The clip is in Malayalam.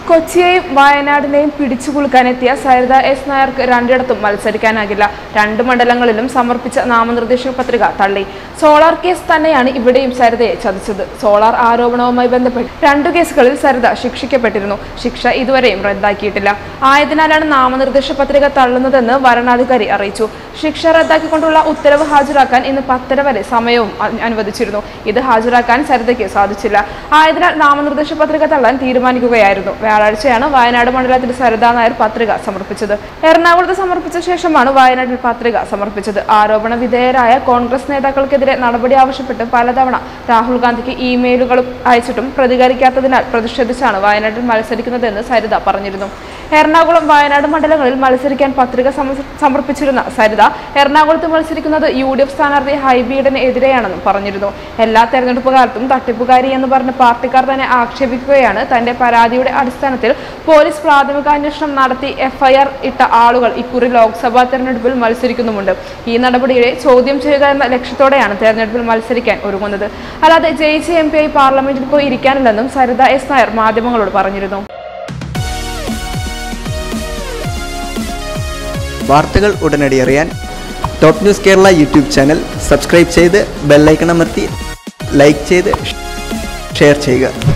കൊച്ചിയെയും വയനാടിനെയും പിടിച്ചുകുലുക്കാനെത്തിയ സരിത എസ് നായർക്ക് രണ്ടിടത്തും മത്സരിക്കാനാകില്ല. 2 മണ്ഡലങ്ങളിലും സമർപ്പിച്ച നാമനിർദ്ദേശ പത്രിക തള്ളി. സോളാർ കേസ് തന്നെയാണ് ഇവിടെയും സരിതയെ ചതിച്ചത്. സോളാർ ആരോപണവുമായി ബന്ധപ്പെട്ട് 2 കേസുകളിൽ സരിത ശിക്ഷിക്കപ്പെട്ടിരുന്നു. ശിക്ഷ ഇതുവരെയും റദ്ദാക്കിയിട്ടില്ല. ആയതിനാലാണ് നാമനിർദ്ദേശ പത്രിക തള്ളുന്നതെന്ന് വരണാധികാരി അറിയിച്ചു. ശിക്ഷ റദ്ദാക്കിക്കൊണ്ടുള്ള ഉത്തരവ് ഹാജരാക്കാൻ ഇന്ന് 10:30 വരെ സമയവും അനുവദിച്ചിരുന്നു. ഇത് ഹാജരാക്കാൻ സരിതയ്ക്ക് സാധിച്ചില്ല. ആയതിനാൽ നാമനിർദ്ദേശ പത്രിക തള്ളാൻ തീരുമാനിക്കുകയായിരുന്നു. വ്യാഴാഴ്ചയാണ് വയനാട് മണ്ഡലത്തിൽ സരിത നായർ പത്രിക സമർപ്പിച്ചത്. എറണാകുളത്ത് സമർപ്പിച്ച ശേഷമാണ് വയനാട്ടിൽ പത്രിക സമർപ്പിച്ചത്. ആരോപണ വിധേയരായ കോൺഗ്രസ് നേതാക്കൾക്കെതിരെ നടപടി ആവശ്യപ്പെട്ട് പലതവണ രാഹുൽ ഗാന്ധിക്ക് ഇമെയിലുകളും അയച്ചിട്ടും പ്രതികരിക്കാത്തതിനാൽ പ്രതിഷേധിച്ചാണ് വയനാട്ടിൽ മത്സരിക്കുന്നതെന്ന് സരിത പറഞ്ഞിരുന്നു. എറണാകുളം, വയനാട് മണ്ഡലങ്ങളിൽ മത്സരിക്കാൻ പത്രിക സമർപ്പിച്ചിരുന്ന സരിത എറണാകുളത്ത് മത്സരിക്കുന്നത് UDF സ്ഥാനാർത്ഥി ഹൈബീഡിന് എതിരെയാണെന്നും പറഞ്ഞിരുന്നു. എല്ലാ തെരഞ്ഞെടുപ്പ് കാലത്തും തട്ടിപ്പുകാരി എന്ന് പറഞ്ഞ് പാർട്ടിക്കാർ തന്നെ ആക്ഷേപിക്കുകയാണ്. തന്റെ പരാതിയുടെ അടിസ്ഥാനത്തിൽ പോലീസ് പ്രാഥമികാന്വേഷണം നടത്തി FIR ഇട്ട ആളുകൾ ഇക്കുറി ലോക്സഭാ തെരഞ്ഞെടുപ്പിൽ മത്സരിക്കുന്നുമുണ്ട്. ഈ നടപടിയെ ചോദ്യം ചെയ്യുക എന്ന ലക്ഷ്യത്തോടെയാണ് തെരഞ്ഞെടുപ്പിൽ മത്സരിക്കാൻ ഒരുങ്ങുന്നത്. അല്ലാതെ ജയിച്ച MP ആയി പാർലമെന്റിൽ പോയി ഇരിക്കാനില്ലെന്നും സരിത എസ് നായർ മാധ്യമങ്ങളോട് പറഞ്ഞിരുന്നു. വാർത്തകൾ ഉടനടി അറിയാൻ top news Kerala YouTube channel subscribe ചെയ്ത് ബെല്ലൈക്കൺ അമർത്തി ലൈക്ക് ചെയ്ത് ഷെയർ ചെയ്യുക.